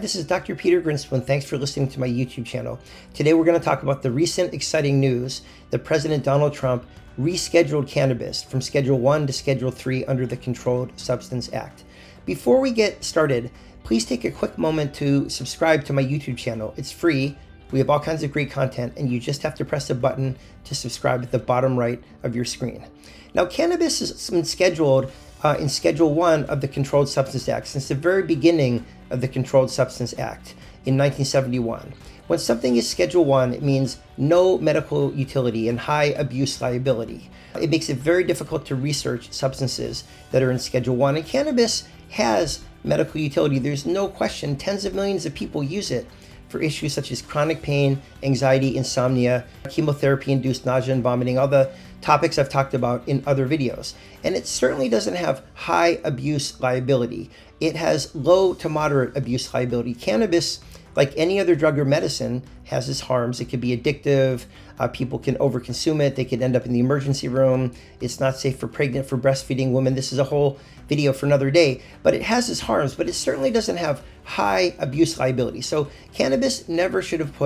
this is Dr. Peter Grinspoon. Thanks for listening to my YouTube channel. Today we're going to talk about the recent exciting news that President Donald Trump rescheduled cannabis from Schedule 1 to Schedule 3 under the Controlled Substance Act. Before we get started, please take a quick moment to subscribe to my YouTube channel. It's free. We have all kinds of great content, and you just have to press a button to subscribe at the bottom right of your screen. Now, cannabis has been scheduled in Schedule 1 of the Controlled Substance Act since the very beginning of the Controlled Substance Act in 1971. When something is Schedule 1, it means no medical utility and high abuse liability. It makes it very difficult to research substances that are in Schedule 1, and cannabis has medical utility. There's no question. Tens of millions of people use it for issues such as chronic pain, anxiety, insomnia, chemotherapy-induced nausea and vomiting, all the topics I've talked about in other videos. And it certainly doesn't have high abuse liability. It has low to moderate abuse liability. Cannabis, like any other drug or medicine, has its harms. It can be addictive. People can overconsume it. They could end up in the emergency room. It's not safe for pregnant, for breastfeeding women. This is a whole video for another day, but it has its harms, but it certainly doesn't have high abuse liability. So cannabis never should have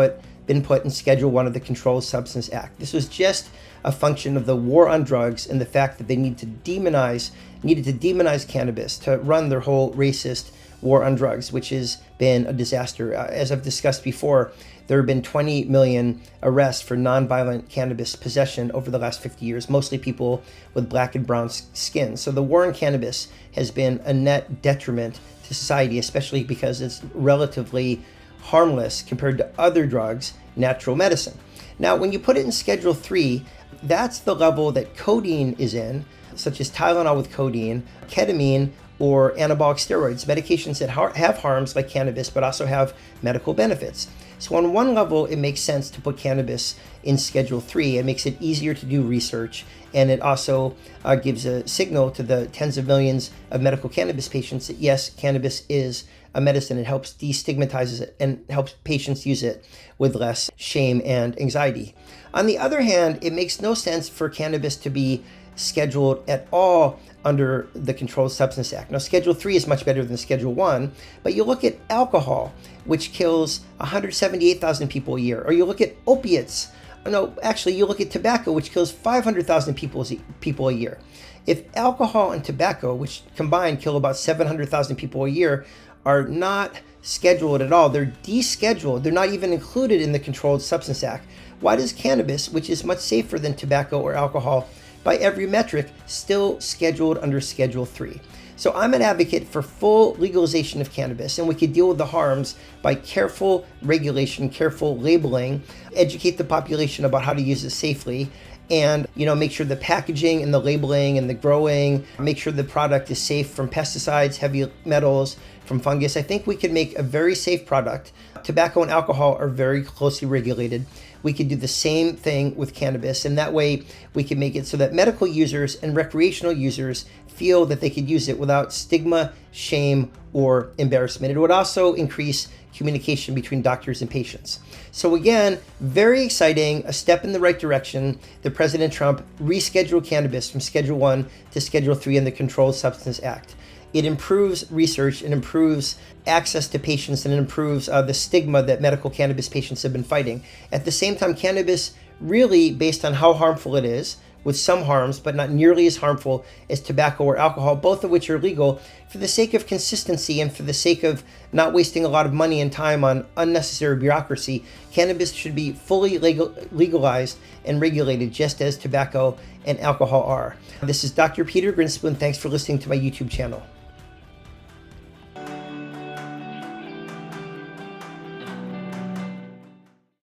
been put in Schedule 1 of the Controlled Substance Act. This was just a function of the war on drugs and the fact that they needed to demonize cannabis to run their whole racist war on drugs, which has been a disaster. As I've discussed before, there have been 20 million arrests for nonviolent cannabis possession over the last 50 years, mostly people with black and brown skin. So the war on cannabis has been a net detriment to society, especially because it's relatively harmless compared to other drugs, natural medicine. Now, when you put it in Schedule 3, that's the level that codeine is in, such as Tylenol with codeine, ketamine, or anabolic steroids, medications that have harms like cannabis, but also have medical benefits. So on one level, it makes sense to put cannabis in Schedule 3. It makes it easier to do research, and it also gives a signal to the tens of millions of medical cannabis patients that yes, cannabis is a medicine. It helps destigmatize it and helps patients use it with less shame and anxiety. On the other hand, it makes no sense for cannabis to be scheduled at all under the Controlled Substance Act. Now, Schedule 3 is much better than Schedule 1, but you look at alcohol, which kills 178,000 people a year, or you look at opiates. No, actually, you look at tobacco, which kills 500,000 people a year. If alcohol and tobacco, which combined kill about 700,000 people a year, are not scheduled at all, they're descheduled, they're not even included in the Controlled Substance Act, why does cannabis, which is much safer than tobacco or alcohol, by every metric, still scheduled under Schedule 3? So I'm an advocate for full legalization of cannabis, and we could deal with the harms by careful regulation, careful labeling, educate the population about how to use it safely, and make sure the packaging and the labeling and the growing, make sure the product is safe from pesticides, heavy metals, from fungus. I think we could make a very safe product. Tobacco and alcohol are very closely regulated. We could do the same thing with cannabis, and that way we can make it so that medical users and recreational users feel that they could use it without stigma, shame, or embarrassment. It would also increase communication between doctors and patients. So again, very exciting, a step in the right direction that President Trump rescheduled cannabis from Schedule 1 to Schedule 3 in the Controlled Substance Act. It improves research, it improves access to patients, and it improves the stigma that medical cannabis patients have been fighting. At the same time, cannabis really, based on how harmful it is, with some harms, but not nearly as harmful as tobacco or alcohol, both of which are legal, for the sake of consistency and for the sake of not wasting a lot of money and time on unnecessary bureaucracy, cannabis should be fully legalized and regulated just as tobacco and alcohol are. This is Dr. Peter Grinspoon. Thanks for listening to my YouTube channel.